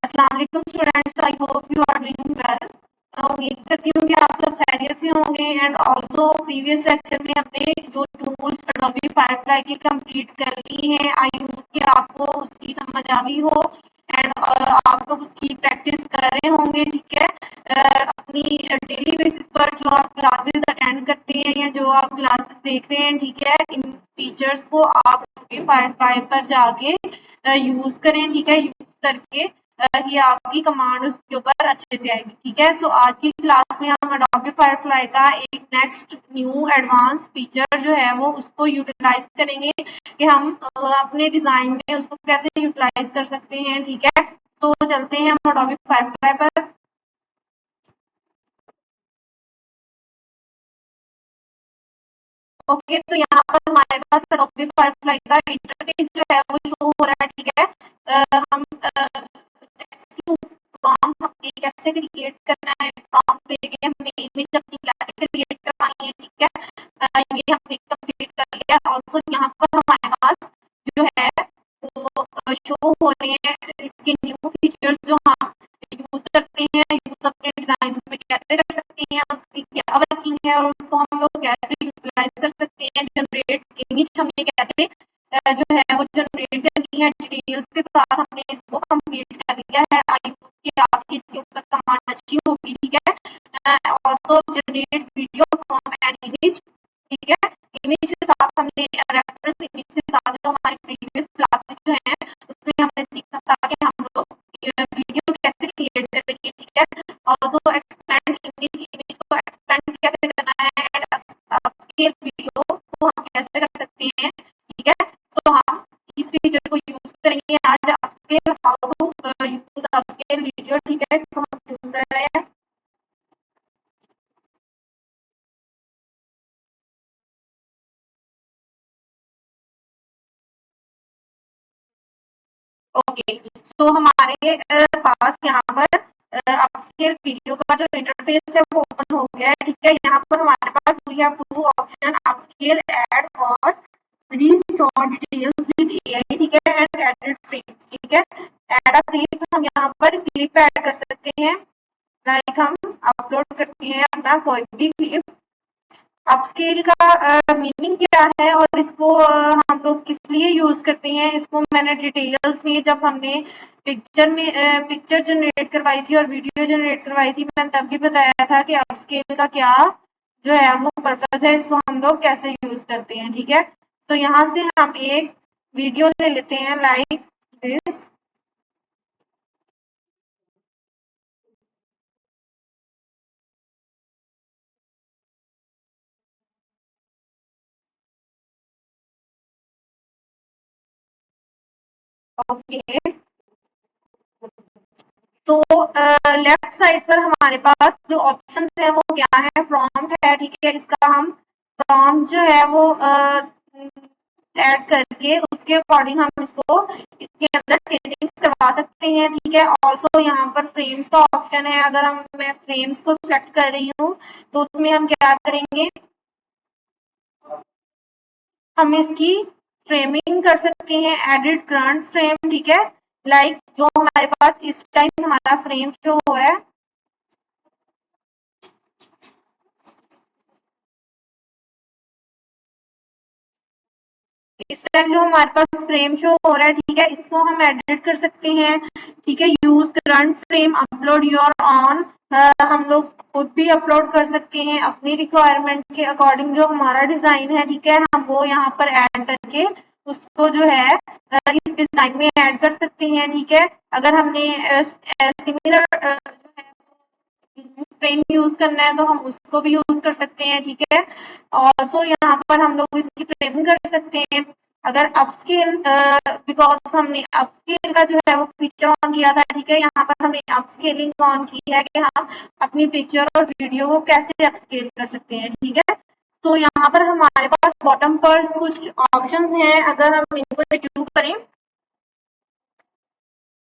अस्सलाम वालेकुम students, I hope you are doing well. उम्मीद करती हूँ कि आप सब खैरियत से होंगे। एंड ऑल्सो प्रीवियस लेक्चर में हमने जो टूल्स एडोबी फायरफ्लाई की कंप्लीट कर ली हैं, आई होप कि आपको उसकी समझ आ गई हो एंड आप लोग उसकी प्रैक्टिस कर रहे होंगे। ठीक है, अपनी डेली बेसिस पर जो आप क्लासेस अटेंड करते हैं या जो आप क्लासेस देख रहे हैं, ठीक है, इन फीचर्स को आप फायरफ्लाई पर जाके यूज करें। ठीक है, यूज करके कि आपकी कमांड उसके ऊपर अच्छे से आएगी। ठीक है, सो आज की क्लास में हम एडोबी फायरफ्लाई का एक नेक्स्ट न्यू एडवांस फीचर जो है वो उसको यूटिलाइज करेंगे कि हम अपने डिजाइन में उसको कैसे यूटिलाइज कर सकते हैं। ठीक है, तो चलते हैं हम एडोबी फायरफ्लाई पर। ओके, सो यहाँ पर हमारे पास एडोबी फायरफ्लाई का इंटरफेस जो है वो शो हो रहा है। ठीक है, हम टेक्स्ट टू प्रॉम्प्ट कैसे क्रिएट करना है, प्रॉम्प्ट देके हमने इमेज अपनी कैसे क्रिएट करवानी है। ठीक है, ये हमने कंप्लीट कर लिया। ऑल्सो यहाँ पर हमारे पास जो है वो शो हो रहे हैं इसके न्यू फीचर्स जो हम यूज करते हैं, यूज अपने डिजाइन में कैसे कर सकते हैं, उसकी क्या वर्किंग है और उसको हम लोग कैसे यूटिलाइज कर सकते हैं। जनरेट इमेज हमने कैसे जो है वो जनरेट करनी है, डिटेल्स के साथ हमने इसको कंप्लीट कर लिया है। आई होप कि आपकी इसके ऊपर कमांड अच्छी होगी। ठीक है, also generate video from an image. ठीक है, इमेज के साथ हमने रेफरेंस इमेज के साथ जो हमारी प्रीवियस क्लासेस जो है उसमें हमने सीखा था कि हम लोग वीडियो कैसे क्रिएट करेंगे। ठीक है, ऑल्सो एक्सपेंड इमेज, इमेज को एक्सपेंड कैसे करना है एंड अपस्केल वीडियो को हम कैसे कर सकते हैं। ठीक है, तो हम इस फीचर को यूज करेंगे आज, upscale, how to use upscale video. ठीक है, इसको हम यूज कर रहे हैं। ओके, सो हमारे पास यहाँ पर अपस्केल वीडियो का जो इंटरफेस है वो ओपन हो गया है। ठीक है, यहाँ पर हमारे पास we have two option, upscale, add और रीस्टोर डिटेल्स विद एआई। ठीक है, एंड एडिट फ्रेम्स। ठीक है, ऐड अ क्लिप हम यहाँ पर क्लिप ऐड कर सकते हैं। लाइक हम अपलोड करते हैं अपना कोई भी क्लिप। अपस्केल का मीनिंग क्या है और इसको हम लोग किस लिए यूज करते हैं, इसको मैंने डिटेल्स में जब हमने पिक्चर जनरेट करवाई थी और वीडियो जनरेट करवाई थी, मैंने तब भी बताया था कि अपस्केल का क्या जो है वो पर्पज है, इसको हम लोग कैसे यूज करते हैं। ठीक है, तो यहाँ से हम एक वीडियो ले लेते हैं लाइक दिस। ओके, तो लेफ्ट साइड पर हमारे पास जो ऑप्शन है वो क्या है, प्रॉम्प्ट है। ठीक है, इसका हम प्रॉम्प्ट जो है वो ऐड करके उसके अकॉर्डिंग हम इसको इसके अंदर चेंजिंग्स करवा सकते हैं। ठीक है, ऑल्सो यहाँ पर फ्रेम्स का ऑप्शन है। अगर मैं फ्रेम्स को सेलेक्ट कर रही हूँ तो उसमें हम क्या करेंगे, हम इसकी फ्रेमिंग कर सकते हैं, एडिट करंट फ्रेम। ठीक है, लाइक जो हमारे पास इस टाइम हमारा फ्रेम शो हो रहा है, इस टाइम जो हमारे पास फ्रेम शो हो रहा है, ठीक है, इसको हम एडिट कर सकते हैं। ठीक है, use current frame, upload your on, हम लोग खुद भी अपलोड कर सकते हैं अपनी रिक्वायरमेंट के अकॉर्डिंग। जो हमारा डिजाइन है, ठीक है, हम वो यहाँ पर ऐड करके उसको जो है इस डिजाइन में ऐड कर सकते हैं। ठीक है, अगर हमने सिमिलर फ्रेम यूज करना है तो हम उसको भी यूज कर सकते हैं। ठीक है, ऑल्सो यहाँ पर हम लोग इसकी फ्रेमिंग कर सकते हैं। अगर अपस्केल, बिकॉज हमने अपस्केल का जो है वो पिक्चर ऑन किया था। ठीक है, यहाँ पर हमने अपस्केलिंग ऑन की है कि हम अपनी पिक्चर और वीडियो को कैसे अपस्केल कर सकते हैं। ठीक है, तो यहाँ पर हमारे पास बॉटम पर कुछ ऑप्शंस हैं, अगर हम इनको रिव्यू करें।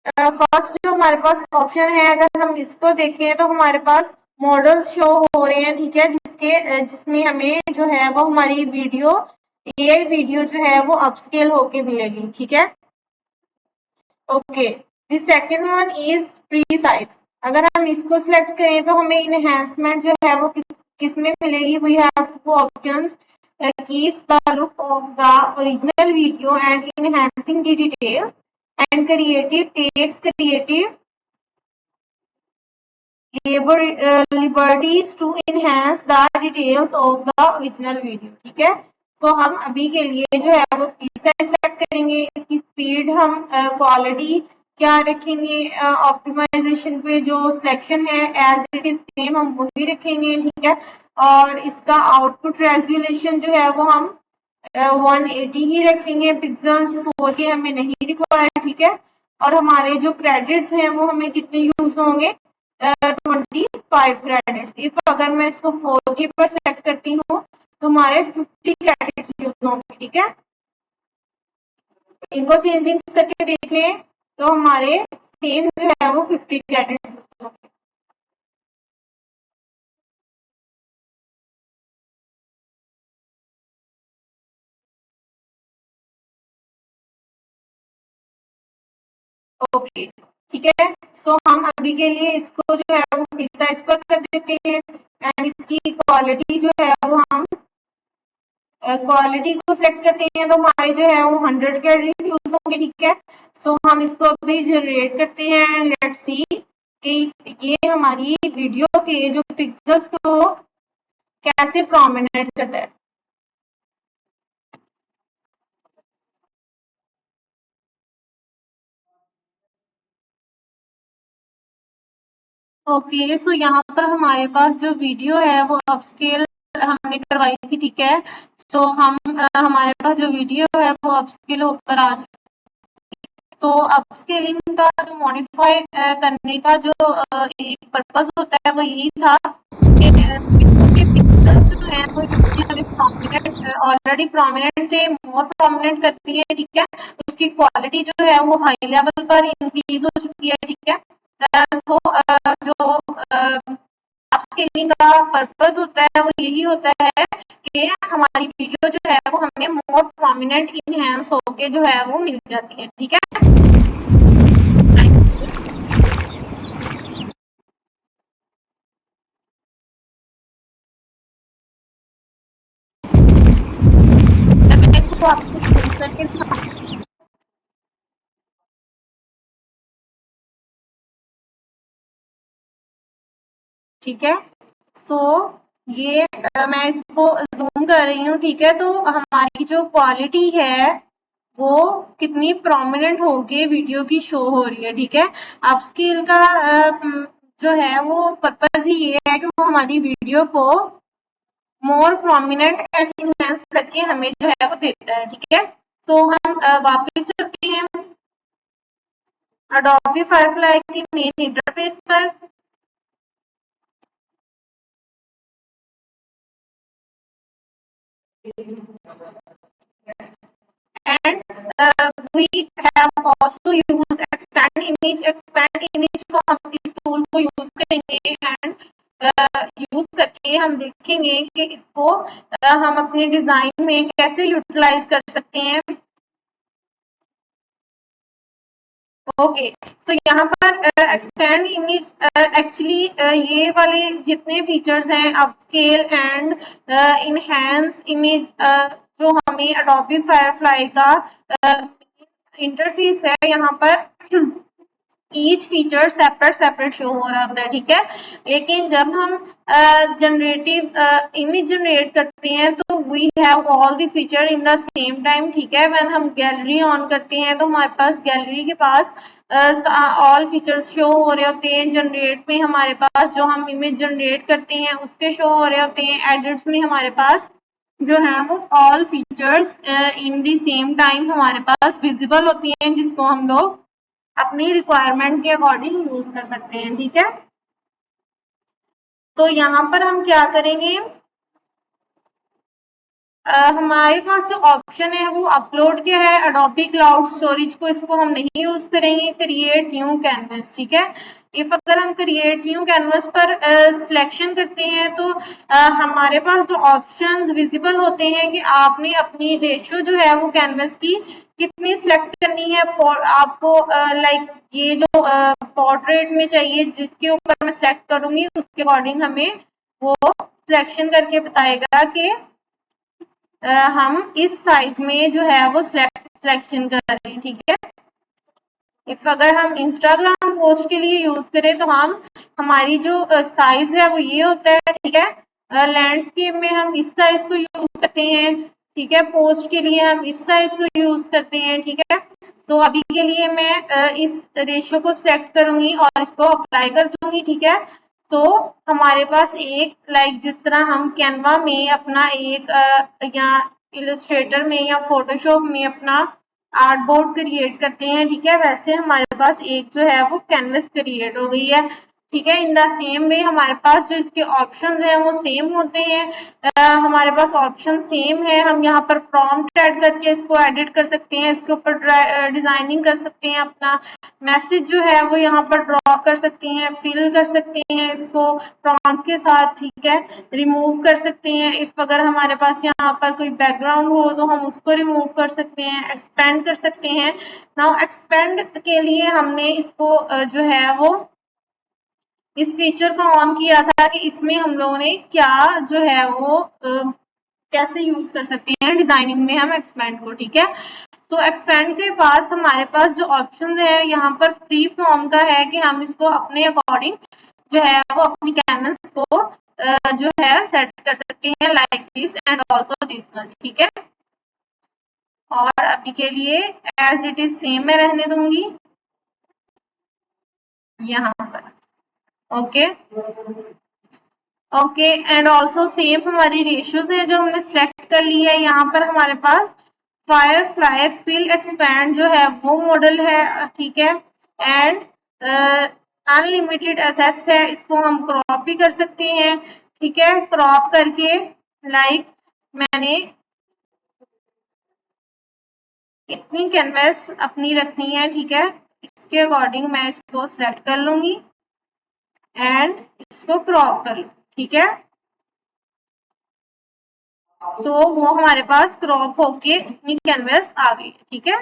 फर्स्ट जो हमारे पास ऑप्शन है, अगर हम इसको देखें तो हमारे पास मॉडल शो हो रहे हैं। ठीक है, जिसमें हमें जो है वो हमारी वीडियो, एआई वीडियो जो है वो अपस्केल होके मिलेगी। ठीक है, okay, the second one is precise. अगर हम इसको सिलेक्ट करें तो हमें इनहेंसमेंट जो है वो किस में मिलेगी? We have two options, keeps the look of the original video and enhancing the details, and creative takes creative liberties to enhance the details of the original video। ठीक है, तो हम अभी के लिए जो है वो प्रीसाइज सेलेक्ट करेंगे। इसकी स्पीड हम क्वालिटी क्या रखेंगे? ऑप्टिमाइजेशन पे जो सिलेक्शन है एज इट इज सेम हम वही रखेंगे। ठीक है, और इसका आउटपुट रेजोल्यूशन जो है वो हम 180 ही रखेंगे पिक्सल्स, 4K हमें नहीं रिक्वायर्ड। ठीक है, और हमारे जो क्रेडिट्स हैं वो हमें कितने यूज होंगे? 25 क्रेडिट्स। इफ अगर मैं इसको 4K पर सेट करती हूँ तो हमारे 50 क्रेडिट्स यूज होंगे। ठीक है, इनको चेंजिंग करके देख लें तो हमारे सेम जो है वो 50 क्रेडिट्स यूज होंगे। ओके, ठीक है, सो हम अभी के लिए इसको जो है वो प्रीसाइज पर कर देते हैं एंड इसकी क्वालिटी जो है वो हम क्वालिटी को सेलेक्ट करते हैं तो हमारे जो है वो 100 क्रेडिट यूज होंगे। ठीक है, सो हम इसको अभी जनरेट करते हैं एंड लेट्स सी कि ये हमारी वीडियो के जो पिक्सल्स को कैसे प्रोमिनेंट करता है। ओके, सो यहाँ पर हमारे पास जो वीडियो है वो अपस्केल हमने करवाई थी। ठीक है, सो हम हमारे पास जो वीडियो है वो अपस्केल होकर आ चुकी है। तो अपस्केलिंग का जो मॉडिफाई करने का जो एक पर्पस होता है वो यही था कि पिक्सल्स जो है वो ऑलरेडी प्रोमिनेंट थे, मोर प्रोमिनेंट करती है। ठीक है, उसकी क्वालिटी जो है वो हाई लेवल पर इंक्रीज हो चुकी है। ठीक है, तो जो अपस्केलिंग का पर्पस होता है वो यही होता है कि हमारी वीडियो जो है वो हमें मोर प्रोमिनेंट इनहेंस होके जो है वो मिल जाती है। ठीक है, मैं इसको आपको करके ठीक है, सो ये मैं इसको जूम कर रही हूँ। ठीक है, तो हमारी जो क्वालिटी है वो कितनी प्रोमिनेंट होके वीडियो की शो हो रही है। ठीक है, अपस्केल का जो है वो पर्पस ही ये है कि वो हमारी वीडियो को मोर प्रोमिनेंट एंड इनहेंस करके हमें जो है वो देता है। ठीक है, तो हम वापस चलते हैं अडोबी फायरफ्लाई की मेन इंटरफेस पर। and we have also used expand image। expand image को हम इस टूल को यूज करेंगे एंड यूज करके हम देखेंगे कि इसको हम अपने डिजाइन में कैसे यूटिलाइज कर सकते हैं। ओके, तो यहाँ पर एक्सपेंड इमेज एक्चुअली ये वाले जितने फीचर्स हैं अपस्केल एंड इनहेंस इमेज जो हमें अडोबी फायरफ्लाई का इंटरफेस है यहाँ पर each feature separate separate show हो रहा होता है। ठीक है, लेकिन जब हम जनरेटिव इमेज जनरेट करते हैं तो we have all the feature in the same time. ठीक है, व्हेन हम गैलरी ऑन करते हैं तो हमारे पास गैलरी के पास ऑल फीचर्स शो हो रहे होते हैं। जनरेट में हमारे पास जो हम इमेज जनरेट करते हैं उसके शो हो रहे होते हैं। एडिट्स में हमारे पास जो है वो all features in the same time हमारे पास विजिबल होती हैं जिसको हम लोग अपनी रिक्वायरमेंट के अकॉर्डिंग यूज कर सकते हैं। ठीक है, तो यहाँ पर हम क्या करेंगे, हमारे पास जो ऑप्शन है वो अपलोड के है अडोबी क्लाउड स्टोरेज को, इसको हम नहीं यूज करेंगे। क्रिएट न्यू कैनवस, ठीक है। इफ अगर हम क्रिएट न्यू कैनवस पर सिलेक्शन करते हैं तो हमारे पास जो ऑप्शंस विजिबल होते हैं कि आपने अपनी रेशियो जो है वो कैनवस की कितनी सिलेक्ट करनी है। आपको लाइक ये जो पोर्ट्रेट में चाहिए जिसके ऊपर मैं सिलेक्ट करूंगी उसके अकॉर्डिंग हमें वो सिलेक्शन करके बताएगा कि हम इस साइज में जो है वो सिलेक्शन कर रहे हैं, ठीक है। इफ अगर हम इंस्टाग्राम पोस्ट के लिए यूज करें तो हमारी जो साइज है वो ये होता है, ठीक है। लैंडस्केप में हम इस साइज को यूज करते हैं, ठीक है। पोस्ट के लिए हम इस साइज को यूज करते हैं, ठीक है। तो अभी के लिए मैं इस रेशियो को सिलेक्ट करूंगी और इसको अप्लाई कर दूंगी, ठीक है। तो हमारे पास एक लाइक जिस तरह हम कैनवा में अपना एक या इलस्ट्रेटर में या फोटोशॉप में अपना आर्ट बोर्ड क्रिएट करते हैं, ठीक है, वैसे हमारे पास एक जो है वो कैनवस क्रिएट हो गई है, ठीक है। इन द सेम वे हमारे पास जो इसके ऑप्शंस हैं वो सेम होते हैं। हमारे पास ऑप्शन सेम है। हम यहाँ पर प्रॉम्प्ट ऐड करके इसको एडिट कर सकते हैं, इसके ऊपर डिजाइनिंग कर सकते हैं, अपना मैसेज जो है वो यहाँ पर ड्रॉ कर सकते हैं, फिल कर सकते हैं इसको प्रॉम्प्ट के साथ, ठीक है। रिमूव कर सकते हैं। इफ अगर हमारे पास यहाँ पर कोई बैकग्राउंड हो तो हम उसको रिमूव कर सकते हैं, एक्सपेंड कर सकते हैं। नाउ एक्सपेंड के लिए हमने इसको जो है वो इस फीचर को ऑन किया था कि इसमें हम लोगों ने क्या जो है वो कैसे यूज कर सकते हैं डिजाइनिंग में हम एक्सपेंड को, ठीक है। तो एक्सपेंड के पास हमारे पास जो ऑप्शन है यहाँ पर फ्री फॉर्म का है कि हम इसको अपने अकॉर्डिंग जो है वो अपनी कैनवस को जो है सेट कर सकते हैं, like this and also this one, ठीक है। और अभी के लिए एज इट इज सेम मैं रहने दूंगी यहाँ पर, okay okay. And also same हमारी रेशियोज है जो हमने सिलेक्ट कर ली है। यहाँ पर हमारे पास फायरफ्लाई फिल एक्सपैंड जो है वो मॉडल है, ठीक है। एंड अनलिमिटेड एक्सेस है, इसको हम क्रॉप भी कर सकते हैं, ठीक है। क्रॉप करके लाइक मैंने इतनी कैनवस अपनी रखनी है, ठीक है, इसके अकॉर्डिंग मैं इसको सिलेक्ट कर लूंगी एंड इसको क्रॉप कर लूँ, ठीक है। सो वो हमारे पास क्रॉप होके इतनी कैनवस आ गई, ठीक है।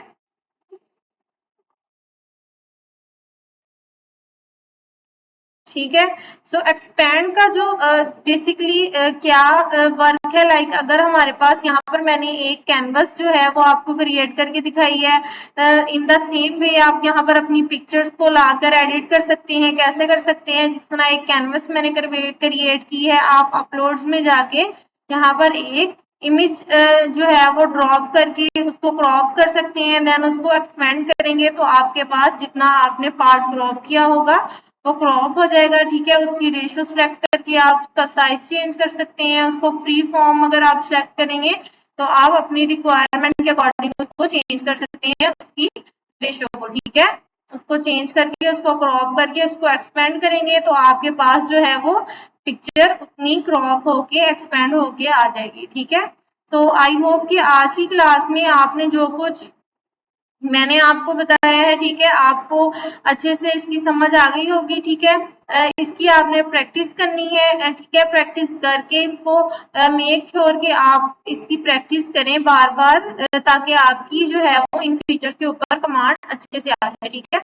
ठीक है। सो एक्सपैंड का जो बेसिकली क्या वर्क है, लाइक अगर हमारे पास यहाँ पर मैंने एक कैनवस जो है वो आपको क्रिएट करके दिखाई है, इन द सेम वे आप यहाँ पर अपनी पिक्चर्स को लाकर एडिट कर सकते हैं। कैसे कर सकते हैं? जिस तरह एक कैनवस मैंने क्रिएट की है, आप अपलोड्स में जाके यहाँ पर एक इमेज जो है वो ड्रॉप करके उसको क्रॉप कर सकते हैं, देन उसको एक्सपेंड करेंगे तो आपके पास जितना आपने पार्ट क्रॉप किया होगा वो क्रॉप हो जाएगा, ठीक है। उसकी रेशियो सिलेक्ट करके आप उसका साइज चेंज कर सकते हैं। उसको फ्री फॉर्म अगर आप सिलेक्ट करेंगे तो आप अपनी रिक्वायरमेंट के अकॉर्डिंग उसको चेंज कर सकते हैं, उसकी रेशियो को, ठीक है। उसको चेंज करके उसको क्रॉप करके उसको एक्सपेंड करेंगे तो आपके पास जो है वो पिक्चर उतनी क्रॉप होके एक्सपेंड होके आ जाएगी, ठीक है। तो आई होप कि आज की क्लास में आपने जो कुछ मैंने आपको बताया है, ठीक है, आपको अच्छे से इसकी समझ आ गई होगी, ठीक है। इसकी आपने प्रैक्टिस करनी है, ठीक है। प्रैक्टिस करके इसको मेक श्योर कि आप इसकी प्रैक्टिस करें बार बार, ताकि आपकी जो है वो इन फीचर्स के ऊपर कमांड अच्छे से आ जाए, ठीक है।